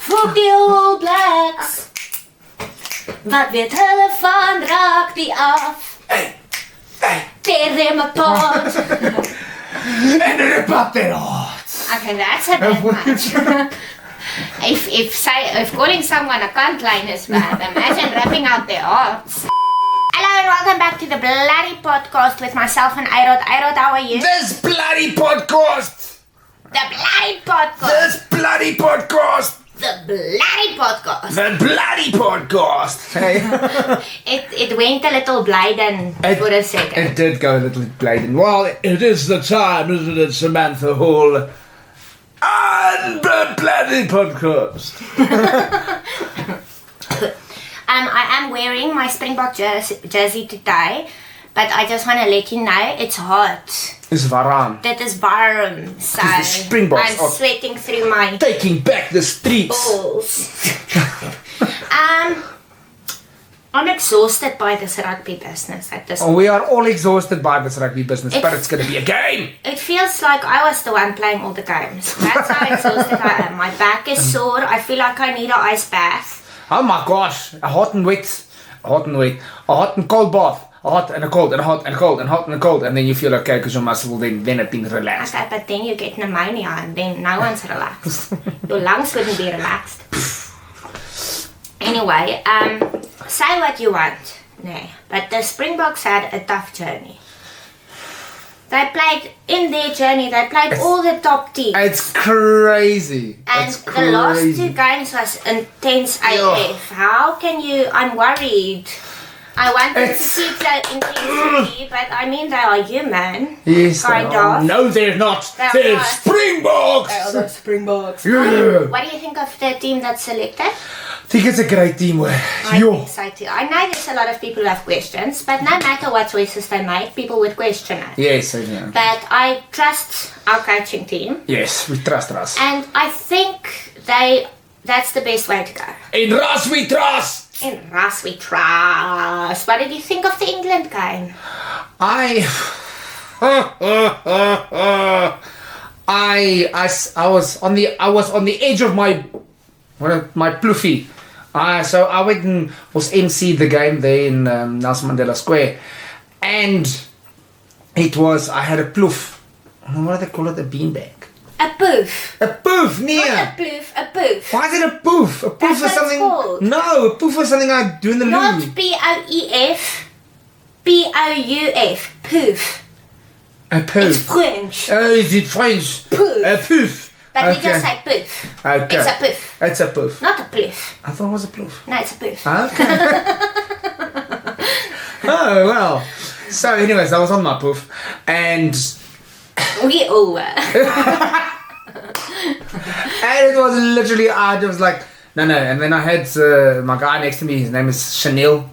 Fuck die All Blacks. Wat weet hulle van rugby af? Tear them apart. And rip up their hearts. Okay, that's a bit much. If calling someone a cunt line is bad, imagine ripping out their hearts. Hello and welcome back to the Blêrie podcast with myself and Arod. Arod, how are you? This bloody podcast! The Blêrie podcast! This bloody podcast! The Blêrie podcast! The bloody podcast! Hey. It went a little Blyden for a second. It did go a little Blyden. Well, it is the time, isn't it, Samantha Hall? And the bloody podcast! I am wearing my Springbok jersey today, but I just want to let you know it's hot. It's warm. That is warm, so the Springboks I'm sweating through my taking back the streets. balls. I'm exhausted by this rugby business at this point. We are all exhausted by this rugby business, but it's going to be a game. It feels like I was the one playing all the games. That's how exhausted I am. My back is sore. I feel like I need an ice bath. Oh my gosh, a hot and wet, a hot and cold bath, a hot and a cold and a hot and a cold and hot and a cold, and then you feel okay because your muscle will then have been relaxed. Okay, but then you get pneumonia and then no one's relaxed. Your lungs wouldn't be relaxed. Anyway, say what you want, no, but the Springboks had a tough journey. They played in their journey. They played all the top teams. It's crazy. And it's the crazy. last two games was intense AF. How can you? I'm worried. I wanted to keep that intensity, but I mean they are human. Yes, kind they are. of. No, they're not. They're not. Springboks. They are the Springboks. Yeah. What do you think of the team that's selected? I think it's a great team. I think so too. I know there's a lot of people who have questions, but no matter what choices they make, people would question it. Yes, I know. But I trust our coaching team. Yes, we trust us. And I think that's the best way to go. In Ras we trust. In Rasie we trust. What did you think of the England game? I was on the edge of my pluffy. So I went and was emceed the game there in Nelson Mandela Square, and I had a pluff. What do they call it? A beanbag. A poof. A poof, Nia. Not a poof, a poof. Why is it a poof? A poof That's is what something. it's called. No, a poof is something I do in the loo. Not P-O-E-F. P-O-U-F. Poof. A It's poof. French. Oh, is it French? Poof. A poof. But we just say poof. Okay. It's a poof. It's a poof. Not a poof. I thought it was a poof. No, it's a poof. Okay. Oh, well. So, anyways, I was on my poof, and We all were. it was literally, I was like, no. And then I had my guy next to me, his name is Chanel,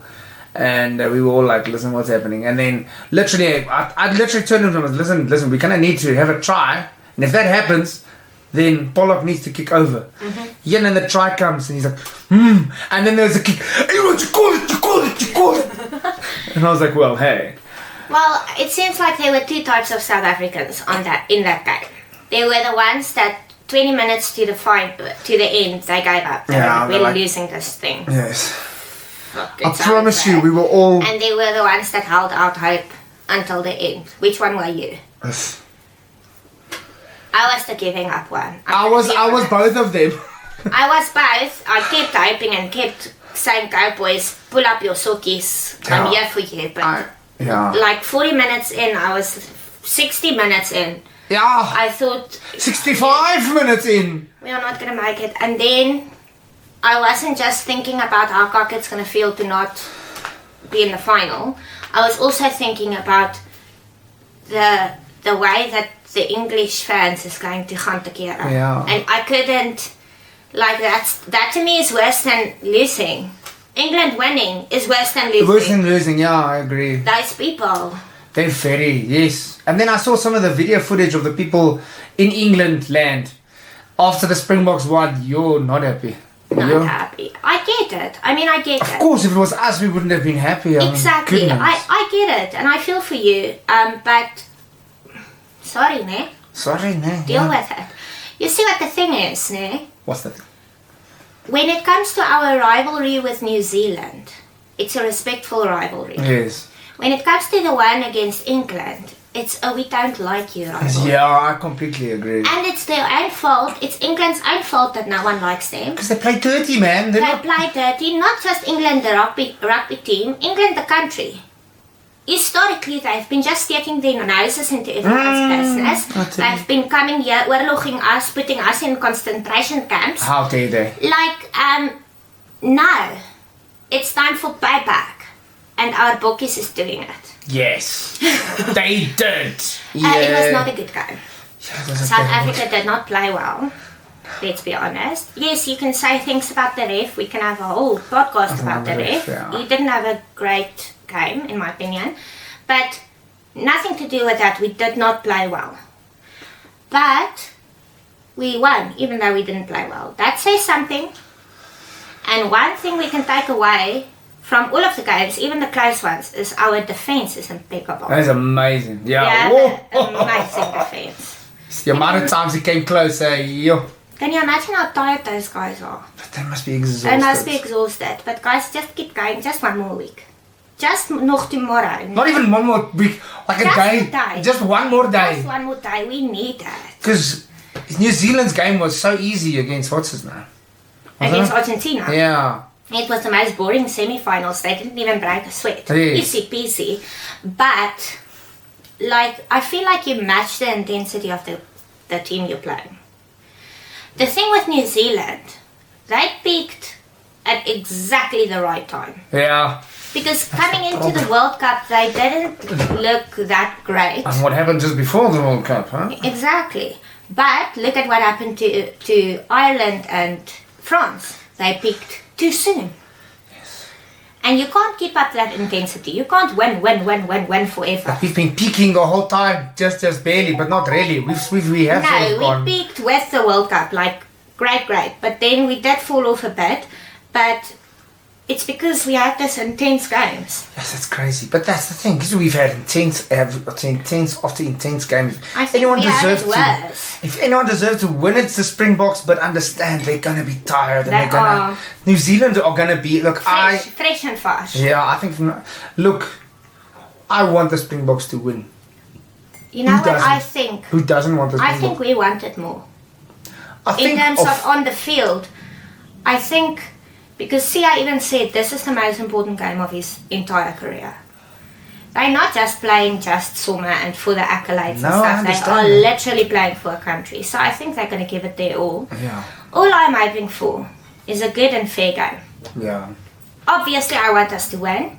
and we were all like, listen, what's happening? And then literally, I literally turned to him and was, listen, we kind of need to have a try, and if that happens, then Pollock needs to kick over. Mm-hmm. Yeah, and then the try comes, and he's like, and then there's a kick, hey, what you call it? And I was like, well, hey. Well, it seems like there were two types of South Africans in that game. There were the ones that 20 minutes to the end, they gave up. They were really losing this thing. Yes. Look, I promise you, we were all. And there were the ones that held out hope until the end. Which one were you? Yes. I was the giving up one. I was both of them. I was both. I kept hoping and kept saying, go boys, pull up your sockies. I'm here for you. But like 40 minutes in, I was 60 minutes in. Yeah. I thought 65 minutes in. we are not going to make it. And then I wasn't just thinking about how cock it's going to feel to not be in the final. I was also thinking about the way that the English fans is going to gaan tekeer. Yeah. And I couldn't, like that to me is worse than losing. England winning is worse than losing. Worse than losing, yeah, I agree. Those people. They're very, yes. And then I saw some of the video footage of the people in England land after the Springboks won. You're not happy. Not happy. I get it. I mean, I get it. Of course, if it was us, we wouldn't have been happy. Exactly. I get it. And I feel for you. But sorry, ne? Sorry, ne? Deal with it. You see what the thing is, ne? What's that? when it comes to our rivalry with New Zealand, it's a respectful rivalry. Yes. When it comes to the one against England, it's a we don't like you rivalry. Yeah, I completely agree. And it's their own fault. It's England's own fault that no one likes them. Because they play dirty, man. They play dirty. Not just England, the rugby team. England, the country. Historically, they've been just sticking their noses into everyone's business. They've been coming here, oorloging us, putting us in concentration camps. How dare they? Like, no. It's time for payback. And our bookies is doing it. Yes. They did. It was not a good game. Yeah, South Africa did not play well. Let's be honest. Yes, you can say things about the ref. We can have a whole podcast about the ref. Yeah. He didn't have a great game, in my opinion. But nothing to do with that. We did not play well. But we won, even though we didn't play well. That says something. And one thing we can take away from all of the games, even the close ones, is our defense is impeccable. That is amazing. Yeah. Amazing defense. The amount of times it came close, yo. Can you imagine how tired those guys are? But they must be exhausted. They must be exhausted. But guys, just keep going. Just one more week. Just nog tomorrow. Not even one more week. Like Just a a day. Just one more day. Just one more day. We need that. Because New Zealand's game was so easy against what's his name? Against Argentina. Yeah. It was the most boring semi-finals. They didn't even break a sweat. Yes. Easy peasy. But, like, I feel like you match the intensity of the team you're playing. The thing with New Zealand, they peaked at exactly the right time. Yeah. Because coming into the World Cup, they didn't look that great. And what happened just before the World Cup, huh? Exactly. But look at what happened to Ireland and France. They peaked too soon. Yes. And you can't keep up that intensity. You can't win forever. We've been peaking the whole time, just barely, but not really. We have sort of gone. We peaked with the World Cup, like great. But then we did fall off a bit. But it's because we had this intense games. Yes, that's crazy. But that's the thing, because we've had intense after intense games. I think we had it worse. If anyone deserves to win, it's the Springboks, but understand they're going to be tired. And They are. New Zealand are going to be, Fresh and fresh. Yeah, I think, I want the Springboks to win. You know what I think? Who doesn't want the Springboks? I think we wanted more. In terms of on the field, I think, because Sia even said this is the most important game of his entire career. They're not just playing just summer and for the accolades and stuff. They are literally playing for a country. So I think they're going to give it their all. Yeah. All I'm hoping for is a good and fair game. Yeah. Obviously, I want us to win.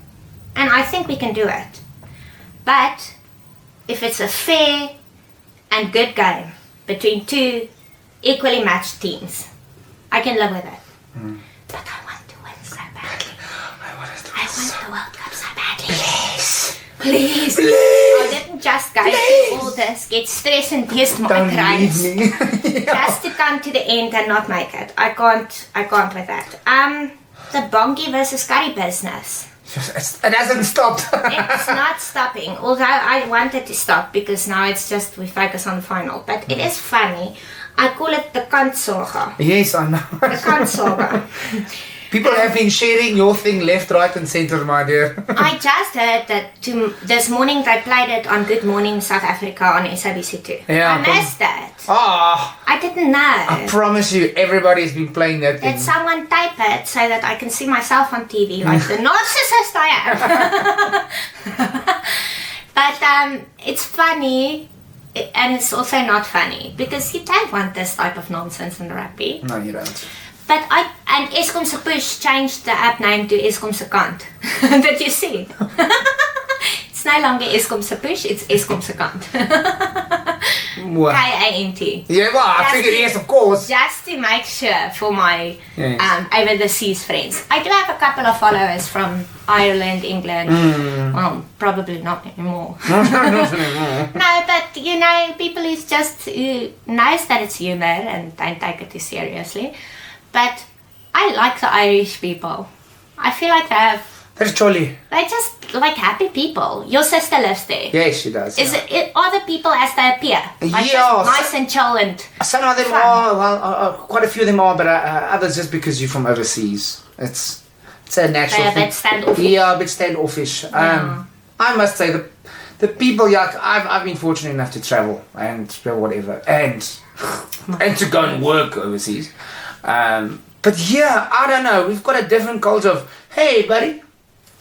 And I think we can do it. But if it's a fair and good game between two equally matched teams, I can live with it. Mm. But I want to win so badly. I want the World Cup so badly. Please. I didn't just go through all this, get stressed and test my crimes. Don't leave me. Just to come to the end and not make it. I can't with that. The Bongi versus Curry business. It hasn't stopped. It's not stopping. Although I wanted to stop because now it's just we focus on the final. But it is funny. I call it the Kant Saga. Yes, I know. The Kant Saga. People have been sharing your thing left, right and centre, my dear. I just heard that this morning they played it on Good Morning South Africa on SABC2. Yeah, I missed that. I didn't know. I promise you, everybody's been playing that thing. Did someone type it so that I can see myself on TV like the narcissist I am? But it's funny. And it's also not funny because you don't want this type of nonsense in rugby. No, you don't. But and Eskom se push changed the app name to Eskom se Kant. Did you see? It's no longer Eskom se push, it's Eskom se Kant. What? K-A-N-T. Yeah, well, I figured yes, of course. Just to make sure for my over the seas friends. I do have a couple of followers from Ireland, England. Well, probably not anymore. No, but you know, people who just knows that it's humor and don't take it too seriously. But I like the Irish people. I feel like they have That's Charlie. They're just like happy people. Your sister lives there. Yes, she does. Are the people as they appear? Like Yeah. just nice and chill and Some of them fun. are, well, quite a few of them are, but others just because you're from overseas. It's a natural they're a thing. bit standoffish. Yeah, a bit standoffish. I must say the people, yeah, I've been fortunate enough to travel and whatever, and to go and work overseas. But yeah, I don't know. We've got a different culture of, hey, buddy.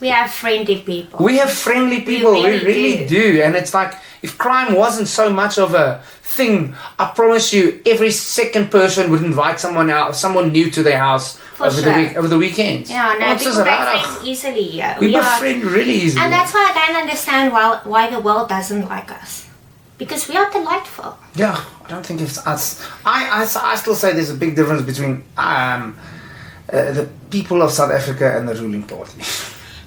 We have friendly people. We have friendly people. We really really do. And it's like, if crime wasn't so much of a thing, I promise you, every second person would invite someone new to their house over the weekend. Yeah, no, What's people this make about? friends easily. Yeah. We befriend really easily. And that's why I don't understand why the world doesn't like us. Because we are delightful. Yeah, I don't think it's us. I still say there's a big difference between the people of South Africa and the ruling party.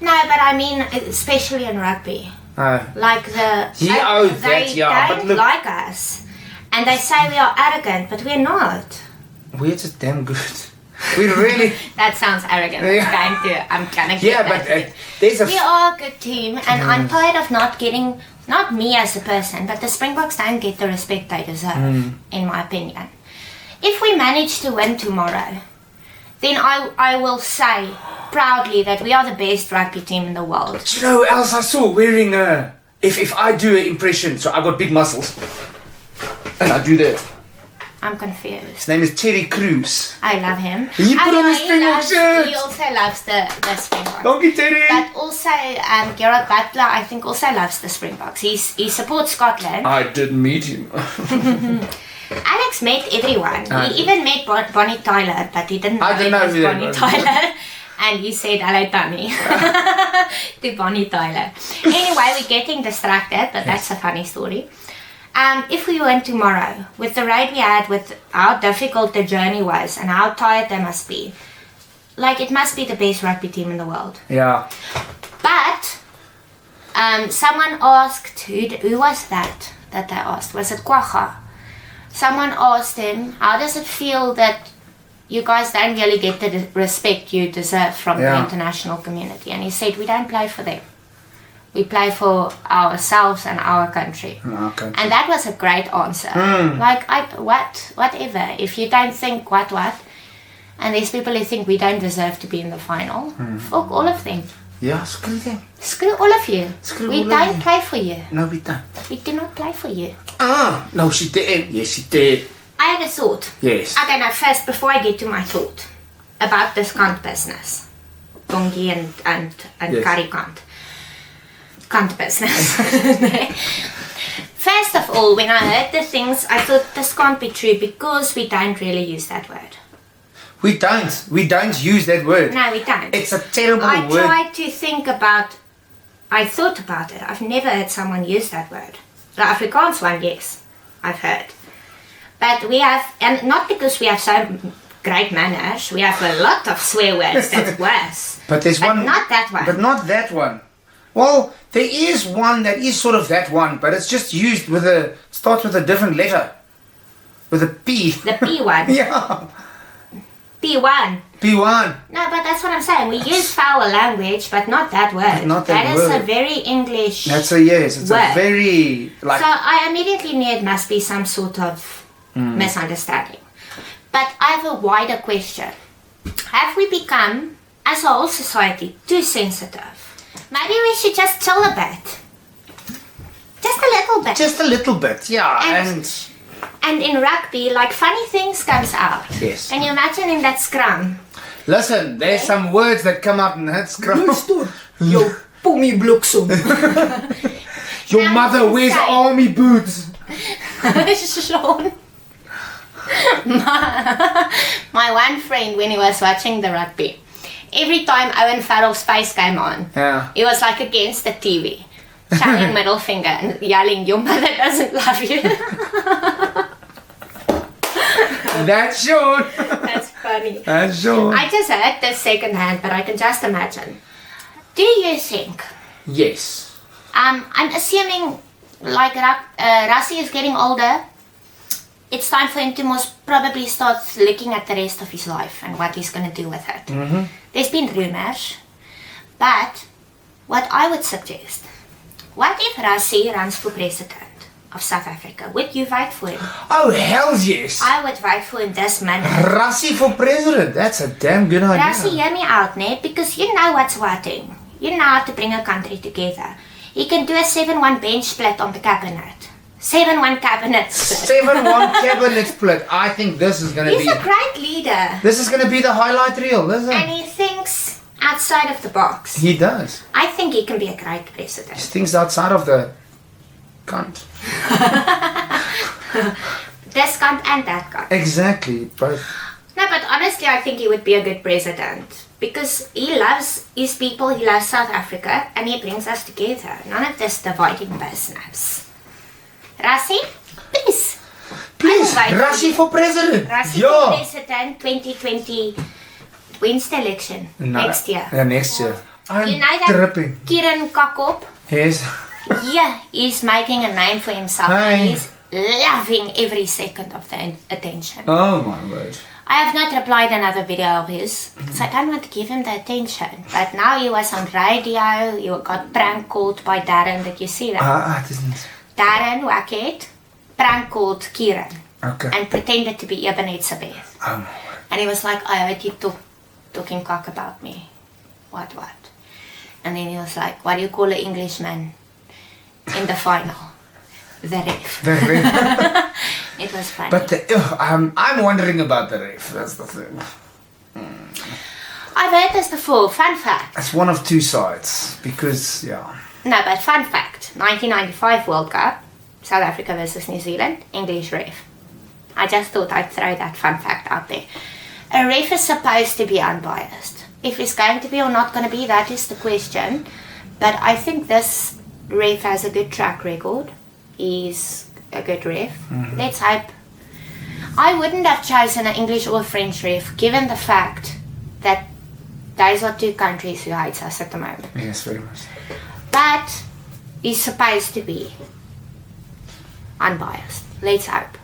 No, but I mean, especially in rugby. Like they don't like us. And they say we are arrogant, but we're not. We're just damn good. We really... That sounds arrogant. Yeah. I'm gonna get yeah, that. But we are a good team, and I'm tired of not getting, not me as a person, but the Springboks don't get the respect they deserve, in my opinion. If we manage to win tomorrow, then I will say proudly that we are the best rugby team in the world. Do you know who else I saw wearing if I do an impression, so I got big muscles, and I do that. I'm confused. His name is Terry Crews. I love him. He put on the Springboks shirt. He also loves the Springboks. Donkey Terry. But also, Gerard Butler, I think, also loves the Springboks. He supports Scotland. I didn't meet him. Alex met everyone. He even met Bonnie Tyler, but he didn't know it was who Bonnie Tyler. And he said, hello, Tommy, to Bonnie Tyler. Anyway, we're getting distracted, but that's a funny story. If we went tomorrow, with the road we had, with how difficult the journey was and how tired they must be, like, it must be the best rugby team in the world. Yeah. But someone asked, who was that they asked? Was it Kwacha? Someone asked him, how does it feel that you guys don't really get the respect you deserve from the international community? And he said, we don't play for them. We play for ourselves and our country. Okay. And that was a great answer. Like, whatever. If you don't think what, and there's people who think we don't deserve to be in the final, fuck all of them. Yeah, screw them. Screw all of you. We all of don't you. play for you. No, we don't. We do not play for you. No, she didn't. Yes, she did. I had a thought. Yes. Okay, now first, before I get to my thought about this cunt business, donkey and curry cunt business. First of all, when I heard the things, I thought this can't be true because we don't really use that word. We don't use that word. No, we don't. It's a terrible I word. tried to think about, I thought about it. I've never heard someone use that word. The Afrikaans one, yes, I've heard. But we have, and not because we have so great manners, we have a lot of swear words that's worse. But there's one. Not that one. But not that one. Well, there is one that is sort of that one, but it's just used starts with a different letter. With a P. The P one. Yeah. P1. P1. No, but that's what I'm saying. We use foul language, but not that word. Not that That word. is a very English That's a yes. It's word. a very like. So I immediately knew it must be some sort of misunderstanding. But I have a wider question. Have we become, as a whole society, too sensitive? Maybe we should just chill a bit. Just a little bit. Just a little bit, yeah. And in rugby, like, funny things comes out. Yes. Can you imagine in that scrum? Listen, there's some words that come out in that scrum. Yo, pommy bloksem. Your Now mother you can wears say- army boots. Sean. My one friend, when he was watching the rugby, every time Owen Farrell's face came on, he was like against the TV, showing middle finger and yelling, your mother doesn't love you. That's Sean. That's funny. That's Sean. I just heard this second hand, but I can just imagine. Do you think, Yes. I'm assuming like Rasie is getting older, it's time for him to most probably start looking at the rest of his life and what he's going to do with it. There's been rumours, But what I would suggest, what if Rasie runs for president of South Africa? Would you vote for him? Oh, hells yes. I would vote for him this minute. Rasie for president. That's a damn good idea. Rasie, hear me out, Ned, because you know what's watching. You know how to bring a country together. He can do a 7-1 bench split on the cabinet. 7-1 cabinet split. 7-1 cabinet split. I think this is going to be... He's a great leader. This is going to be the highlight reel, isn't And it? he thinks outside of the box. He does. I think he can be a great He president. thinks outside of the cunt. This cunt and that cunt. Exactly. Both. No, but honestly, I think he would be a good president. Because he loves his people, he loves South Africa, and he brings us together. None of this dividing business. Rasie, please. Please, I will vote Rasie for president. Rasie Yeah. for president 2020 wins the election next year. Yeah, next year. I'm You know that tripping. Kieran Kakop? Yes. Yeah, he's making a name for himself. Hi. And he's loving every second of the attention. Oh my word. I have not replied another video of his because I don't want to give him the attention. But now he was on radio, he got prank called by Darren. Did you see that? I didn't. Darren Wackett prank called Kieran Okay. and pretended to be Ibn Etzebeth. Oh my word. And he was like, I heard you talking cock about me. What? And then he was like, what do you call an Englishman in the final? The ref. The ref. It was funny. But I'm wondering about the ref. That's the thing. I've heard this before. Fun fact. It's one of two sides because yeah. No, but fun fact. 1995 World Cup. South Africa versus New Zealand. English ref. I just thought I'd throw that fun fact out there. A ref is supposed to be unbiased. If he's going to be or not going to be, that is the question. But I think this ref has a good track record. He's a good ref. Mm-hmm. Let's hope. I wouldn't have chosen an English or French ref given the fact that those are two countries who hate us at the moment. Yes, very much. But he's supposed to be unbiased. Let's hope.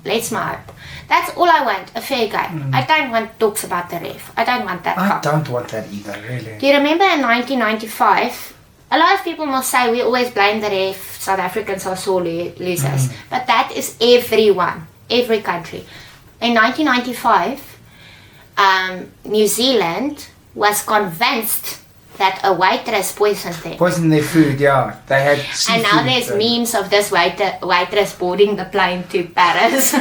Let's my hope. That's all I want, a fair game. I don't want talks about the ref. I don't want that. I cup. don't want that either, really. Do you remember in 1995, a lot of people must say we always blame the ref, South Africans are sore losers. But that is everyone, every country. In 1995, New Zealand was convinced that a waitress poisoned them. Poison their food, yeah. They had seafood. And now there's memes of this waitress boarding the plane to Paris.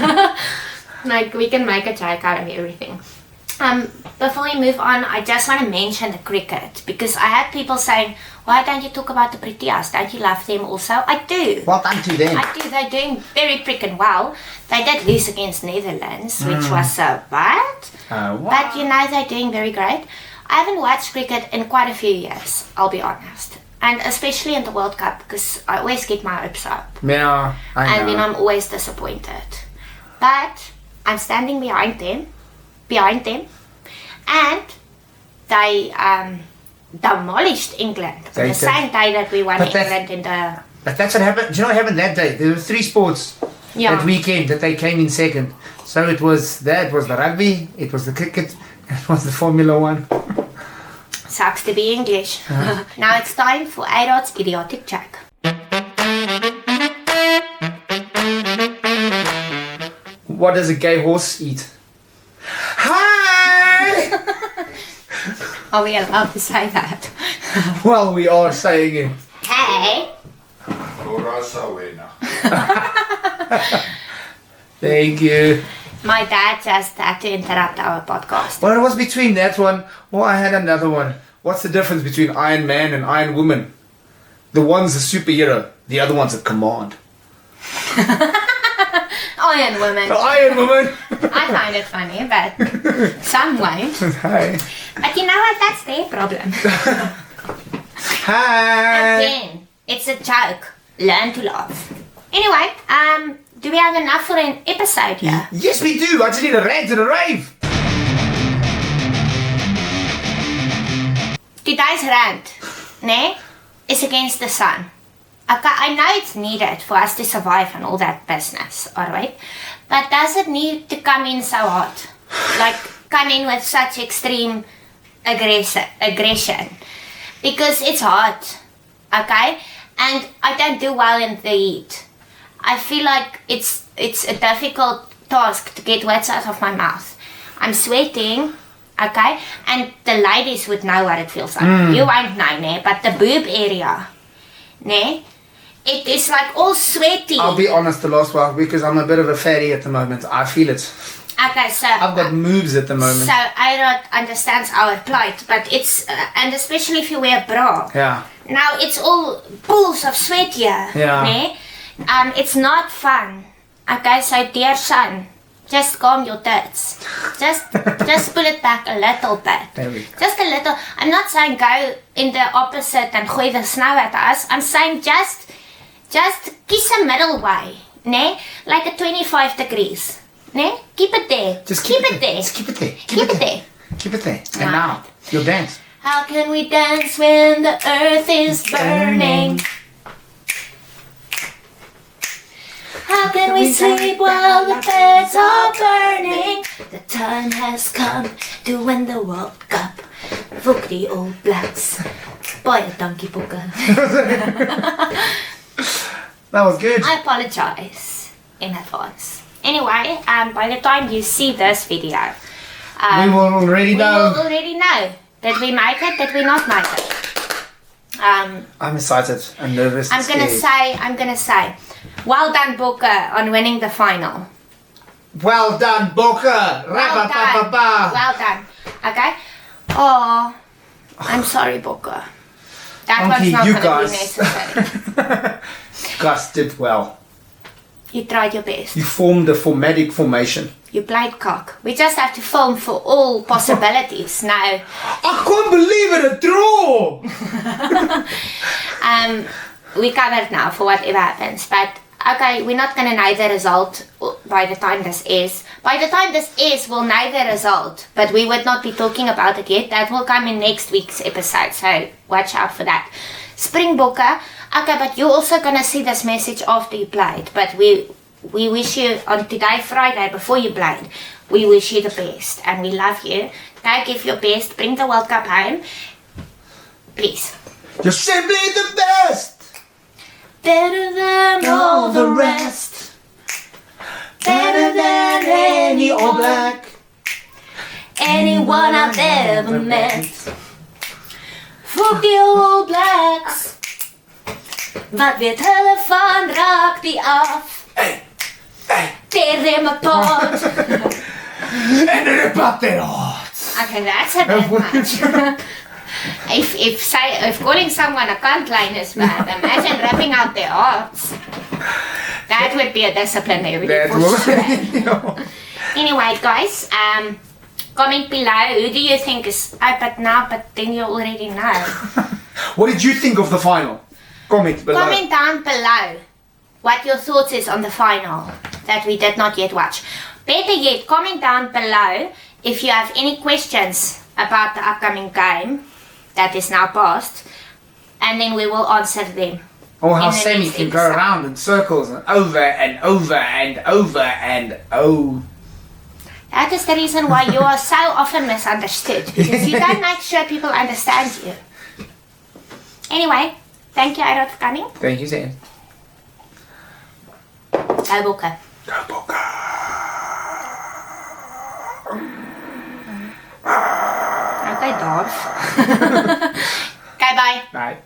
Like, we can make a joke out of everything. Before we move on, I just want to mention the cricket. Because I had people saying, why don't you talk about the Proteas? Don't you love them also? I do. Well done to them. I do. They're doing very freaking well. They did lose against Netherlands, which was so bad. But you know, they're doing very great. I haven't watched cricket in quite a few years, I'll be honest. And especially in the World Cup, because I always get my hopes up. Yeah, I know. And then I'm always disappointed. But I'm standing behind them. And they demolished England. On They the did. same day that we won But that's- England in the... But that's what happened. Do you know what happened that day? There were 3 sports that weekend that they came in second. So it was the rugby, it was the cricket, it was the Formula 1. Sucks to be English. Now it's time for Arod's idiotic joke. What does a gay horse eat? Hi! Are we allowed to say that? Well, we are saying it. Hey! Thank you. My dad just had to interrupt our podcast. Well, it was between that one. Well, I had another one. What's the difference between Iron Man and Iron Woman? The one's a superhero. The other one's a command. Iron Woman. Iron Woman. I find it funny, but some won't. Hi. But you know what? That's their problem. Hi. Again, it's a joke. Learn to laugh. Anyway, do we have enough for an episode here? Yes, we do. I just need a rant and a rave. Today's rant, is against the sun. Okay, I know it's needed for us to survive and all that business, alright? But does it need to come in so hot? Like, come in with such extreme aggression? because it's hot, okay? And I don't do well in the heat. I feel like it's a difficult task to get words out of my mouth. I'm sweating, okay? And the ladies would know what it feels like. You won't know, ne? But the boob area, ne? It is like all sweaty. I'll be honest, the last while, because I'm a bit of a fatty at the moment. I feel it. Okay, so I've got moves at the moment. So Arod understands our plight, but it's and especially if you wear a bra. Yeah. Now it's all pools of sweat here. Yeah. Ne? It's not fun. Okay, so dear son, just calm your tits. Just pull it back a little bit. There we go. Just a little. I'm not saying go in the opposite and gooi the snow at us. I'm saying just kies a middle way. Ne? Like a 25 degrees. Ne? Keep it there. Just keep it there. Just keep it there. Keep it there. Keep it there. And now, you'll dance. How can we dance when the earth is burning? How can we sleep while the beds are burning? The time has come to win the World Cup. Fuck the All Blacks. Baie dankie boeke. That was good. I apologize in advance. Anyway, by the time you see this video, we will already know. We will already know. Did we make it? Did we not make it? I'm excited and nervous. I'm gonna say, well done, Booker, on winning the final. Well done, Booker. Well done. Well done. Okay. Oh, I'm sorry, Booker. That was not you gonna guys. be necessary. You guys did well. You tried your best. You formed a comedic formation. You played cock. We just have to film for all possibilities now. I can't believe it, a draw! We covered now for whatever happens, but okay, we're not gonna know the result by the time this is. By the time this is, we'll know the result, but we would not be talking about it yet. That will come in next week's episode, so watch out for that. Springboks, okay, but you're also gonna see this message after you played, but we wish you, on today, Friday, before you played, we wish you the best, and we love you. Go give your best, bring the World Cup home, please. You're simply the best! Better than all the rest. Better than any All Black. Anyone I've ever met. Fuck the All Blacks. Wat weet hulle van rugby af? Hey, hey. Tear them apart. And rip up their hearts. Okay, that's a bit much. If calling someone a cunt line is bad, imagine ripping out their hearts. That would be a disciplinary for sure. Anyway, guys, comment below. Who do you think is... but then you already know. What did you think of the final? Comment below. Comment down below what your thoughts is on the final that we did not yet watch. Better yet, comment down below if you have any questions about the upcoming game that is now past, and then we will answer them. Or how Sami can go around in circles and over and over and over and oh. That is the reason why you are so often misunderstood, because you don't make sure people understand you. Anyway, thank you, Arod, for coming. Thank you, Sam. Go Booker. Go Booker. Okay, Darth. Okay, bye. Bye.